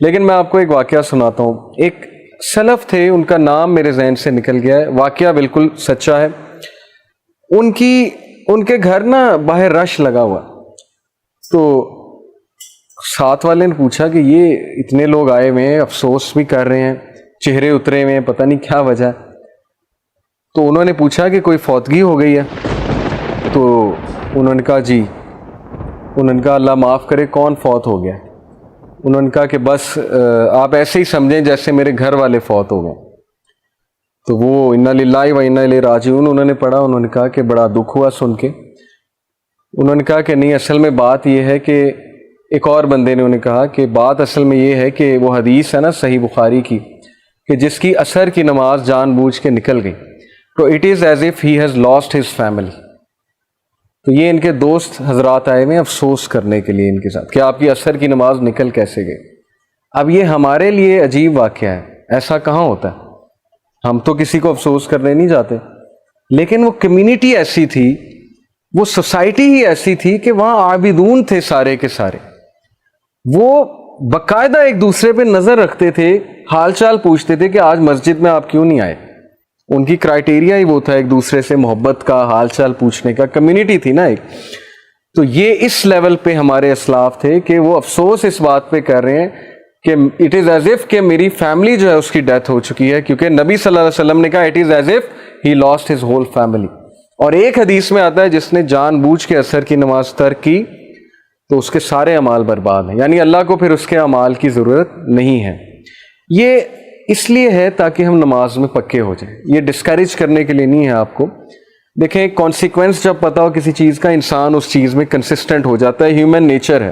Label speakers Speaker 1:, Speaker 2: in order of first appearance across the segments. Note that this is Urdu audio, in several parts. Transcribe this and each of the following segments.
Speaker 1: لیکن میں آپ کو ایک واقعہ سناتا ہوں. ایک سلف تھے, ان کا نام میرے ذہن سے نکل گیا ہے, واقعہ بالکل سچا ہے. ان کے گھر نا باہر رش لگا ہوا, تو ساتھ والے نے پوچھا کہ یہ اتنے لوگ آئے ہوئے ہیں, افسوس بھی کر رہے ہیں, چہرے اترے ہوئے ہیں, پتہ نہیں کیا وجہ ہے. تو انہوں نے پوچھا کہ کوئی فوتگی ہو گئی ہے؟ تو انہوں نے کہا جی. انہوں نے کہا اللہ معاف کرے, کون فوت ہو گیا؟ انہوں نے کہا کہ بس آپ ایسے ہی سمجھیں جیسے میرے گھر والے فوت ہو گئے. تو وہ انا للہ و انا الیہ راجعون انہوں نے پڑھا. انہوں نے کہا کہ بڑا دکھ ہوا سن کے. انہوں نے کہا کہ نہیں, اصل میں بات یہ ہے کہ ایک اور بندے نے انہیں کہا کہ بات اصل میں یہ ہے کہ وہ حدیث ہے نا صحیح بخاری کی, کہ جس کی عصر کی نماز جان بوجھ کے نکل گئی, تو it is as if he has lost his family. تو یہ ان کے دوست حضرات آئے ہوئے افسوس کرنے کے لیے ان کے ساتھ کہ آپ کی عصر کی نماز نکل کیسے گئی. اب یہ ہمارے لیے عجیب واقعہ ہے, ایسا کہاں ہوتا ہے؟ ہم تو کسی کو افسوس کرنے نہیں جاتے, لیکن وہ کمیونٹی ایسی تھی, وہ سوسائٹی ہی ایسی تھی کہ وہاں عابدون تھے سارے کے سارے. وہ باقاعدہ ایک دوسرے پہ نظر رکھتے تھے, حال چال پوچھتے تھے کہ آج مسجد میں آپ کیوں نہیں آئے. ان کی کرائٹیریا ہی وہ تھا ایک دوسرے سے محبت کا, حال چال پوچھنے کا. کمیونٹی تھی نا ایک. تو یہ اس لیول پہ ہمارے اسلاف تھے کہ وہ افسوس اس بات پہ کر رہے ہیں کہ اٹ از ایز اف کہ میری فیملی جو ہے اس کی ڈیتھ ہو چکی ہے, کیونکہ نبی صلی اللہ علیہ وسلم نے کہا it is as if he lost his whole family. اور ایک حدیث میں آتا ہے جس نے جان بوجھ کے عصر کی نماز ترک کی تو اس کے سارے اعمال برباد ہیں, یعنی اللہ کو پھر اس کے اعمال کی ضرورت نہیں ہے. یہ اس لیے ہے تاکہ ہم نماز میں پکے ہو جائیں, یہ ڈسکریج کرنے کے لیے نہیں ہے آپ کو. دیکھیں کانسیکوینس جب پتا ہو کسی چیز کا, انسان اس چیز میں کنسسٹنٹ ہو جاتا ہے, ہیومن نیچر ہے.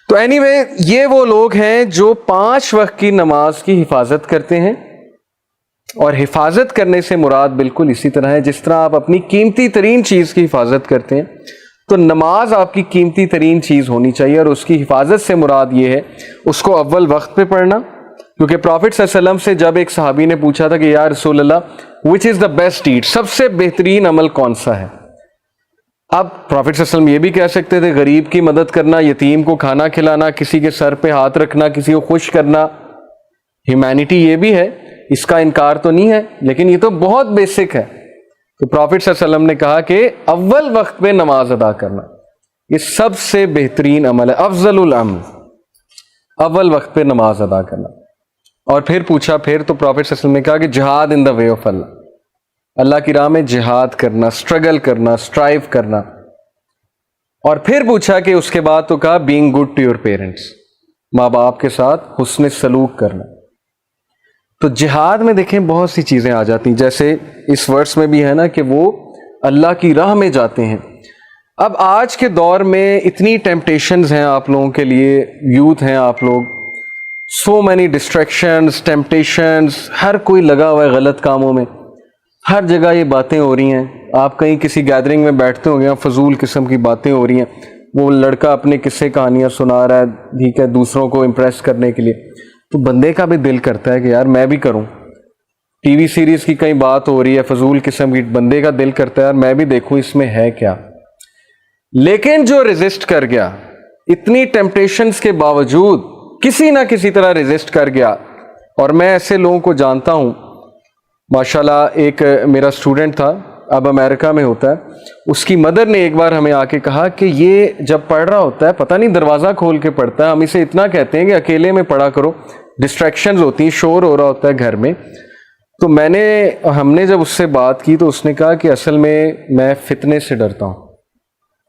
Speaker 1: تو اینی وے یہ وہ لوگ ہیں جو 5 وقت کی نماز کی حفاظت کرتے ہیں, اور حفاظت کرنے سے مراد بالکل اسی طرح ہے جس طرح آپ اپنی قیمتی ترین چیز کی حفاظت کرتے ہیں, تو نماز آپ کی قیمتی ترین چیز ہونی چاہیے. اور اس کی حفاظت سے مراد یہ ہے اس کو اول وقت پہ پڑھنا, کیونکہ پروفٹ صلی اللہ علیہ وسلم سے جب ایک صحابی نے پوچھا تھا کہ یا رسول اللہ وچ از دا بیسٹ ڈیڈ, سب سے بہترین عمل کون سا ہے؟ اب پروفٹ صلی اللہ علیہ وسلم یہ بھی کہہ سکتے تھے غریب کی مدد کرنا, یتیم کو کھانا کھلانا, کسی کے سر پہ ہاتھ رکھنا, کسی کو خوش کرنا. ہیومینٹی یہ بھی ہے, اس کا انکار تو نہیں ہے, لیکن یہ تو بہت بیسک ہے. تو پروفٹ صلی اللہ علیہ وسلم نے کہا کہ اول وقت پہ نماز ادا کرنا یہ سب سے بہترین عمل ہے, افضل العمل, اول وقت پہ نماز ادا کرنا. اور پھر پوچھا, پھر تو پروفٹ صلی اللہ علیہ وسلم نے کہا کہ جہاد ان دا وے آف اللہ, اللہ کی راہ میں جہاد کرنا, اسٹرگل کرنا, اسٹرائیو کرنا. اور پھر پوچھا کہ اس کے بعد تو کہا being good to your parents, ماں باپ کے ساتھ حسن سلوک کرنا. تو جہاد میں دیکھیں بہت سی چیزیں آ جاتی ہیں, جیسے اس ورس میں بھی ہے نا کہ وہ اللہ کی راہ میں جاتے ہیں. اب آج کے دور میں اتنی ٹیمپٹیشنز ہیں آپ لوگوں کے لیے, یوتھ ہیں آپ لوگ, سو مینی ڈسٹریکشنز, ٹیمپٹیشنز, ہر کوئی لگا ہوا ہے غلط کاموں میں, ہر جگہ یہ باتیں ہو رہی ہیں. آپ کہیں کسی گیدرنگ میں بیٹھتے ہو گے, فضول قسم کی باتیں ہو رہی ہیں, وہ لڑکا اپنے قصے کہانیاں سنا رہا ہے, ٹھیک ہے, دوسروں کو امپریس کرنے کے لیے. تو بندے کا بھی دل کرتا ہے کہ یار میں بھی کروں. ٹی وی سیریز کی کہیں بات ہو رہی ہے فضول قسم کی, بندے کا دل کرتا ہے یار میں بھی دیکھوں اس میں ہے کیا. لیکن جو ریزسٹ کر گیا, اتنی ٹیمپٹیشنز کے باوجود کسی نہ کسی طرح ریزسٹ کر گیا. اور میں ایسے لوگوں کو جانتا ہوں ماشاءاللہ. ایک میرا اسٹوڈنٹ تھا, اب امریکہ میں ہوتا ہے, اس کی مدر نے ایک بار ہمیں آ کے کہا کہ یہ جب پڑھ رہا ہوتا ہے پتہ نہیں دروازہ کھول کے پڑھتا ہے, ہم اسے اتنا کہتے ہیں کہ اکیلے میں پڑھا کرو, ڈسٹریکشنز ہوتی ہیں, شور ہو رہا ہوتا ہے گھر میں. تو ہم نے جب اس سے بات کی تو اس نے کہا کہ اصل میں فتنے سے ڈرتا ہوں,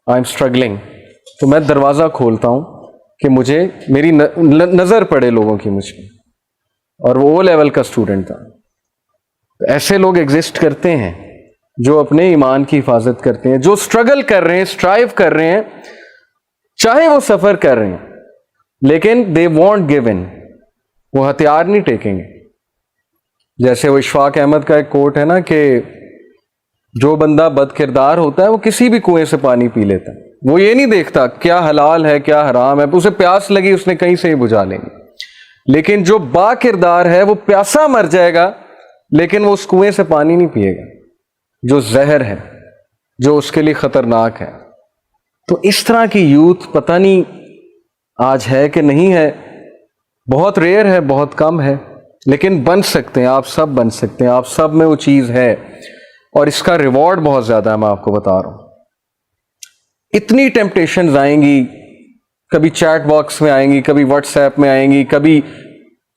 Speaker 1: آئی ایم اسٹرگلنگ, تو میں دروازہ کھولتا ہوں کہ مجھے میری نظر پڑے لوگوں کی مجھ پہ. اور وہ او لیول کا اسٹوڈنٹ تھا. ایسے لوگ ایگزسٹ کرتے ہیں جو اپنے ایمان کی حفاظت کرتے ہیں, جو اسٹرگل کر رہے ہیں, اسٹرائیو کر رہے ہیں, چاہے وہ سفر کر رہے ہیں, لیکن دے وانٹ گیو ان, وہ ہتھیار نہیں ٹیکیں گے. جیسے وہ اشفاق احمد کا ایک کوٹ ہے نا کہ جو بندہ بد کردار ہوتا ہے وہ کسی بھی کنویں سے پانی پی لیتا ہے, وہ یہ نہیں دیکھتا کیا حلال ہے کیا حرام ہے, اسے پیاس لگی اس نے کہیں سے ہی بجھا لینی. لیکن جو با کردار ہے وہ پیاسا مر جائے گا لیکن وہ اس کنویں سے پانی نہیں پیے گا جو زہر ہے, جو اس کے لیے خطرناک ہے. تو اس طرح کی یوتھ پتہ نہیں آج ہے کہ نہیں ہے, بہت ریئر ہے, بہت کم ہے, لیکن بن سکتے ہیں, آپ سب بن سکتے ہیں, آپ سب میں وہ چیز ہے, اور اس کا ریوارڈ بہت زیادہ ہے. میں آپ کو بتا رہا ہوں, اتنی ٹیمپٹیشنز آئیں گی, کبھی چیٹ باکس میں آئیں گی, کبھی واٹس ایپ میں آئیں گی, کبھی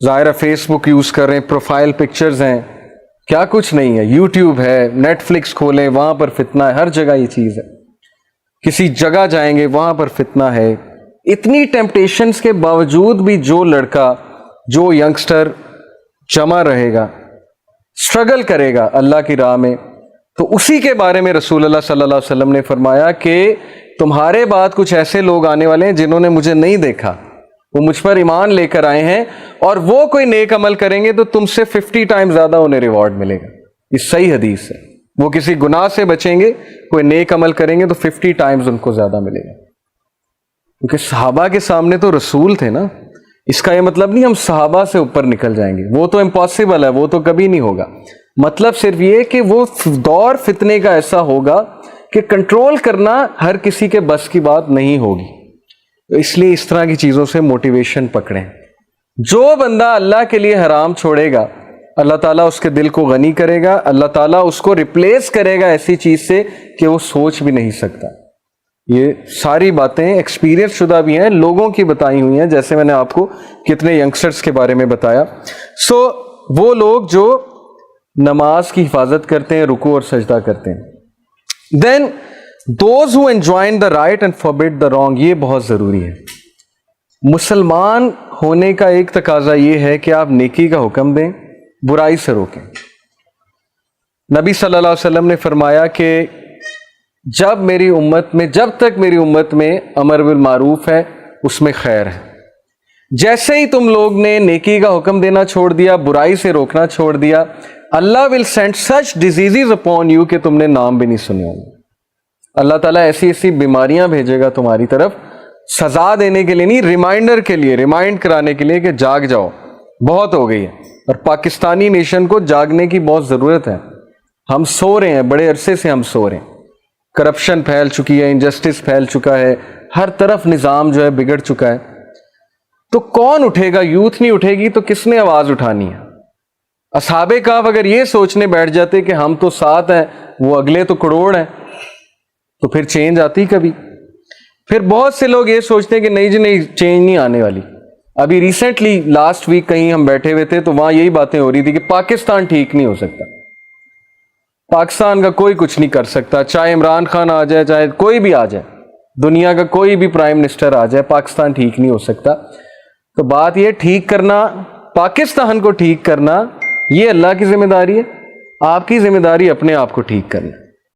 Speaker 1: ظاہرہ فیس بک یوز کر رہے ہیں, پروفائل پکچرز ہیں, کیا کچھ نہیں ہے, یوٹیوب ہے, نیٹ فلکس کھولیں وہاں پر فتنہ ہے, ہر جگہ یہ چیز ہے, کسی جگہ جائیں گے وہاں پر فتنہ ہے. اتنی ٹیمپٹیشنز کے باوجود بھی جو لڑکا, جو ینگسٹر جمع رہے گا, اسٹرگل کرے گا اللہ کی راہ میں, تو اسی کے بارے میں رسول اللہ صلی اللہ علیہ وسلم نے فرمایا کہ تمہارے بعد کچھ ایسے لوگ آنے والے ہیں جنہوں نے مجھے نہیں دیکھا, وہ مجھ پر ایمان لے کر آئے ہیں, اور وہ کوئی نیک عمل کریں گے تو تم سے 50 ٹائم زیادہ انہیں ریوارڈ ملے گا. یہ صحیح حدیث ہے. وہ کسی گناہ سے بچیں گے, کوئی نیک عمل کریں گے تو 50 ٹائمز ان کو زیادہ ملے گا. کیونکہ صحابہ کے سامنے تو رسول تھے نا. اس کا یہ مطلب نہیں ہم صحابہ سے اوپر نکل جائیں گے, وہ تو امپاسبل ہے, وہ تو کبھی نہیں ہوگا. مطلب صرف یہ کہ وہ دور فتنے کا ایسا ہوگا کہ کنٹرول کرنا ہر کسی کے بس کی بات نہیں ہوگی. اس لیے اس طرح کی چیزوں سے موٹیویشن پکڑیں. جو بندہ اللہ کے لیے حرام چھوڑے گا, اللہ تعالیٰ اس کے دل کو غنی کرے گا, اللہ تعالیٰ اس کو ریپلیس کرے گا ایسی چیز سے کہ وہ سوچ بھی نہیں سکتا. یہ ساری باتیں ایکسپیرینس شدہ بھی ہیں, لوگوں کی بتائی ہوئی ہیں, جیسے میں نے آپ کو کتنے ینگسٹرز کے بارے میں بتایا. سو وہ لوگ جو نماز کی حفاظت کرتے ہیں, رکوع اور سجدہ کرتے ہیں. Then those who enjoin the right and forbid the wrong, یہ بہت ضروری ہے. مسلمان ہونے کا ایک تقاضا یہ ہے کہ آپ نیکی کا حکم دیں, برائی سے روکیں. نبی صلی اللہ علیہ وسلم نے فرمایا کہ جب تک میری امت میں امر بالمعروف ہے اس میں خیر ہے. جیسے ہی تم لوگ نے نیکی کا حکم دینا چھوڑ دیا, برائی سے روکنا چھوڑ دیا, اللہ will send such diseases upon you کہ تم نے نام بھی نہیں سنے ہوں گے. اللہ تعالیٰ ایسی ایسی بیماریاں بھیجے گا تمہاری طرف, سزا دینے کے لیے نہیں, ریمائنڈر کے لیے, ریمائنڈ کرانے کے لیے کہ جاگ جاؤ, بہت ہو گئی ہے. اور پاکستانی نیشن کو جاگنے کی بہت ضرورت ہے. ہم سو رہے ہیں, بڑے عرصے سے ہم سو رہے ہیں. کرپشن پھیل چکی ہے, انجسٹس پھیل چکا ہے, ہر طرف نظام جو ہے بگڑ چکا ہے. تو کون اٹھے گا؟ یوتھ نہیں اٹھے گی تو کس نے آواز اٹھانی ہے؟ اصحاب کہف اگر یہ سوچنے بیٹھ جاتے کہ ہم تو 7 ہیں, وہ اگلے تو کروڑ ہیں, تو پھر چینج آتی کبھی. پھر بہت سے لوگ یہ سوچتے ہیں کہ نہیں جی نہیں, چینج نہیں آنے والی. ابھی ریسنٹلی لاسٹ ویک کہیں ہم بیٹھے ہوئے تھے تو وہاں یہی باتیں ہو رہی تھی کہ پاکستان ٹھیک نہیں ہو سکتا, پاکستان کا کوئی کچھ نہیں کر سکتا, چاہے عمران خان آ جائے, چاہے کوئی بھی آ جائے, دنیا کا کوئی بھی پرائم منسٹر آ جائے, پاکستان ٹھیک نہیں ہو سکتا. تو بات یہ, ٹھیک کرنا, پاکستان کو ٹھیک کرنا, یہ اللہ کی ذمہ داری ہے. آپ کی ذمہ داری اپنے آپ کو ٹھیک کرنا.